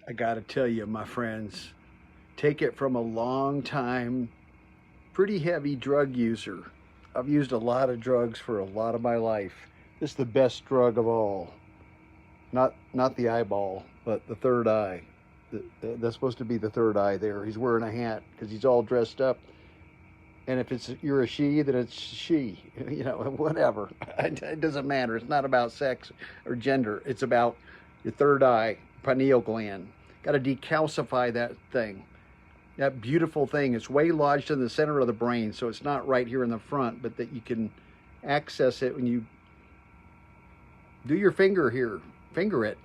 I gotta tell you, my friends, take it from a long time, pretty heavy drug user. I've used a lot of drugs for a lot of my life. This is the best drug of all. Not the eyeball, but the third eye. That's supposed to be the third eye there. He's wearing a hat because he's all dressed up. And if you're a she, then it's she. Whatever. It doesn't matter. It's not about sex or gender. It's about your third eye, pineal gland. Got to decalcify that thing. That beautiful thing. It's way lodged in the center of the brain, so it's not right here in the front, but that you can access it when you do your finger here. Finger it.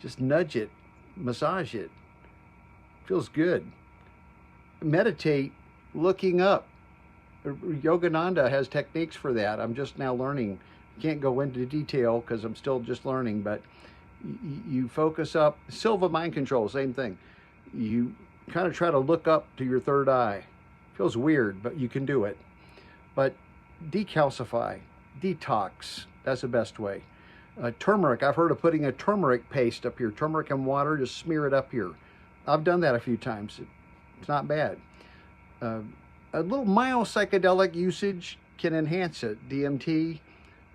Just nudge it. Massage it. Feels good. Meditate looking up. Yogananda has techniques for that. I'm just now learning. Can't go into detail because I'm still just learning, but you focus up. Silva mind control, same thing. You kind of try to look up to your third eye. Feels weird, but you can do it. But decalcify, detox, that's the best way. Turmeric, I've heard of putting a turmeric paste up here. Turmeric and water, just smear it up here. I've done that a few times. It's not bad. A little mild psychedelic usage can enhance it. DMT,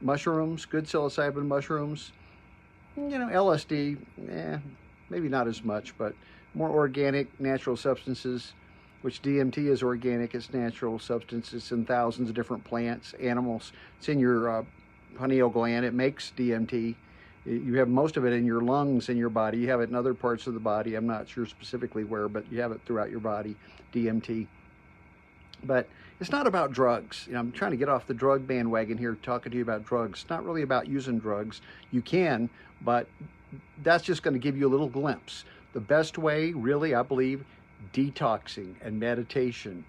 mushrooms, good psilocybin mushrooms. LSD, maybe not as much, but more organic, natural substances, which DMT is organic, it's natural substances in thousands of different plants, animals. It's in your pineal gland. It makes DMT. You have most of it in your lungs in your body. You have it in other parts of the body. I'm not sure specifically where, but you have it throughout your body, DMT. But it's not about drugs. I'm trying to get off the drug bandwagon here, talking to you about drugs. It's not really about using drugs. You can, but that's just going to give you a little glimpse. The best way, really, I believe, detoxing and meditation,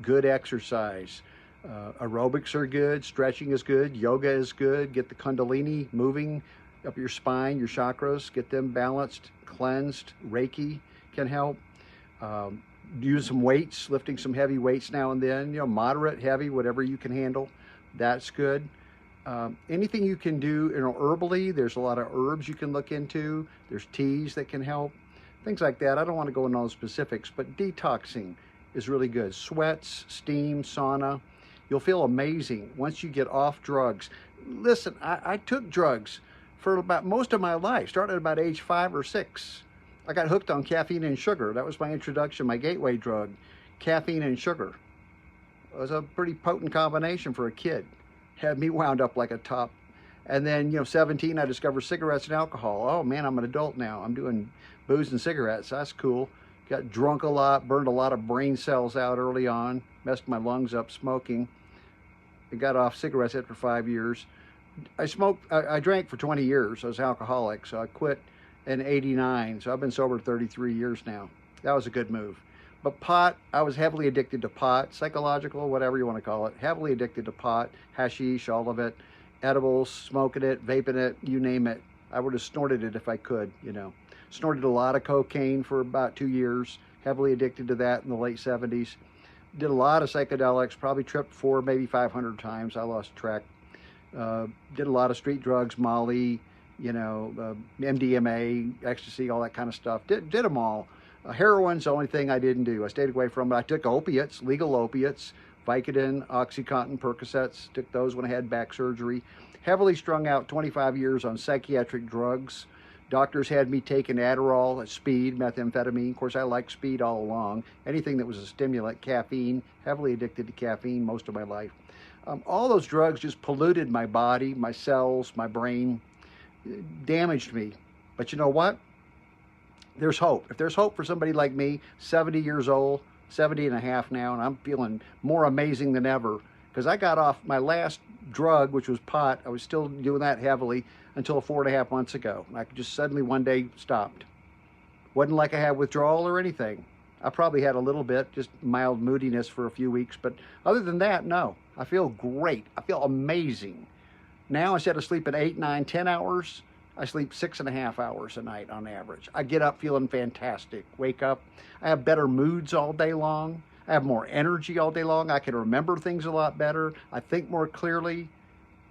good exercise. Aerobics are good, stretching is good, yoga is good. Get the Kundalini moving up your spine, your chakras, get them balanced, cleansed. Reiki can help. Use some weights, lifting some heavy weights now and then, moderate, heavy, whatever you can handle. That's good. Anything you can do, herbally, there's a lot of herbs you can look into. There's teas that can help, things like that. I don't want to go into all the specifics, but detoxing is really good. Sweats, steam, sauna. You'll feel amazing once you get off drugs. Listen, I took drugs for about most of my life, started at about age 5 or 6. I got hooked on caffeine and sugar. That was my introduction, my gateway drug, caffeine and sugar. It was a pretty potent combination for a kid. Had me wound up like a top. And then, 17, I discovered cigarettes and alcohol. Oh man, I'm an adult now. I'm doing booze and cigarettes. That's cool. Got drunk a lot, burned a lot of brain cells out early on, messed my lungs up smoking. I got off cigarettes after 5 years. I drank for 20 years. I was alcoholic, so I quit in 89. So I've been sober 33 years now. That was a good move. But pot, I was heavily addicted to pot, psychological, whatever you want to call it. Heavily addicted to pot, hashish, all of it, edibles, smoking it, vaping it, you name it. I would have snorted it if I could, Snorted a lot of cocaine for about 2 years, heavily addicted to that in the late 70s. Did a lot of psychedelics, probably tripped 4, maybe 500 times. I lost track. Did a lot of street drugs, Molly, MDMA, ecstasy, all that kind of stuff. Did them all. Heroin's the only thing I didn't do. I stayed away from it. I took opiates, legal opiates, Vicodin, OxyContin, Percocets. Took those when I had back surgery. Heavily strung out 25 years on psychiatric drugs. Doctors had me taking Adderall, speed, methamphetamine. Of course, I liked speed all along. Anything that was a stimulant, caffeine, heavily addicted to caffeine most of my life. All those drugs just polluted my body, my cells, my brain, damaged me. But you know what? There's hope. If there's hope for somebody like me, 70 years old, 70 and a half now, and I'm feeling more amazing than ever because I got off my last drug, which was pot. I was still doing that heavily until 4.5 months ago. I just suddenly one day stopped. Wasn't like I had withdrawal or anything. I probably had a little bit, just mild moodiness for a few weeks, but other than that, no. I feel great. I feel amazing. Now, instead of sleeping 8, 9, 10 hours, I sleep 6.5 hours a night on average. I get up feeling fantastic. Wake up. I have better moods all day long. I have more energy all day long. I can remember things a lot better. I think more clearly.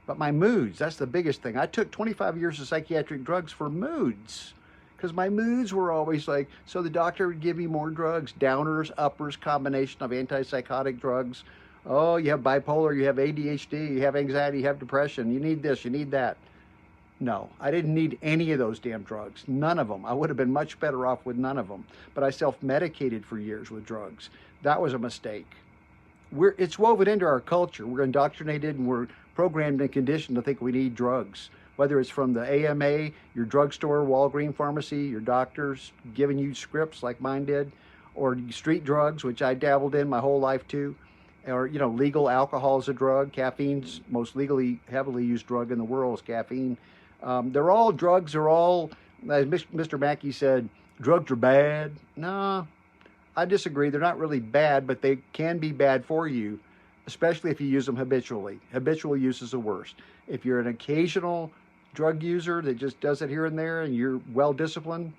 But my moods, that's the biggest thing. I took 25 years of psychiatric drugs for moods. because my moods were always like, so the doctor would give me more drugs, downers, uppers, combination of antipsychotic drugs. Oh, you have bipolar, you have ADHD, you have anxiety, you have depression, you need this, you need that. No, I didn't need any of those damn drugs. None of them. I would have been much better off with none of them. But I self-medicated for years with drugs. That was a mistake. It's woven into our culture. We're indoctrinated and we're programmed and conditioned to think we need drugs. Whether it's from the AMA, your drugstore, Walgreens pharmacy, your doctors giving you scripts like mine did, or street drugs, which I dabbled in my whole life too, or legal alcohol is a drug. Caffeine's most legally heavily used drug in the world is caffeine. They're all drugs. They're all, as Mr. Mackey said, drugs are bad. No, I disagree. They're not really bad, but they can be bad for you, especially if you use them habitually. Habitual use is the worst. If you're an occasional drug user that just does it here and there and you're well disciplined,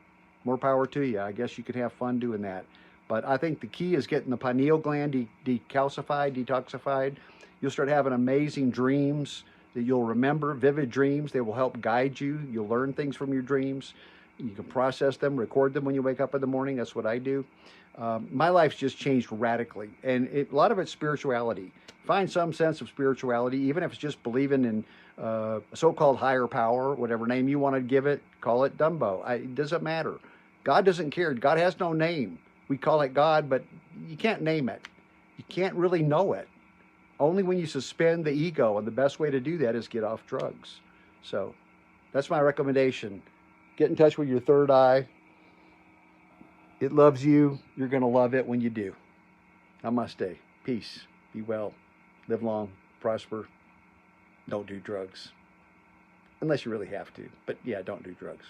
more power to you. I guess you could have fun doing that. But I think the key is getting the pineal gland decalcified, detoxified. You'll start having amazing dreams that you'll remember, vivid dreams. They will help guide you. You'll learn things from your dreams. You can process them, record them when you wake up in the morning. That's what I do. My life's just changed radically. And a lot of it's spirituality. Find some sense of spirituality, even if it's just believing in a so-called higher power, whatever name you want to give it, call it Dumbo. It doesn't matter. God doesn't care. God has no name. We call it God, but you can't name it. You can't really know it. Only when you suspend the ego, and the best way to do that is get off drugs. So that's my recommendation. Get in touch with your third eye. It loves you. You're going to love it when you do. Namaste. Peace. Be well. Live long. Prosper. Don't do drugs. Unless you really have to. But yeah, don't do drugs.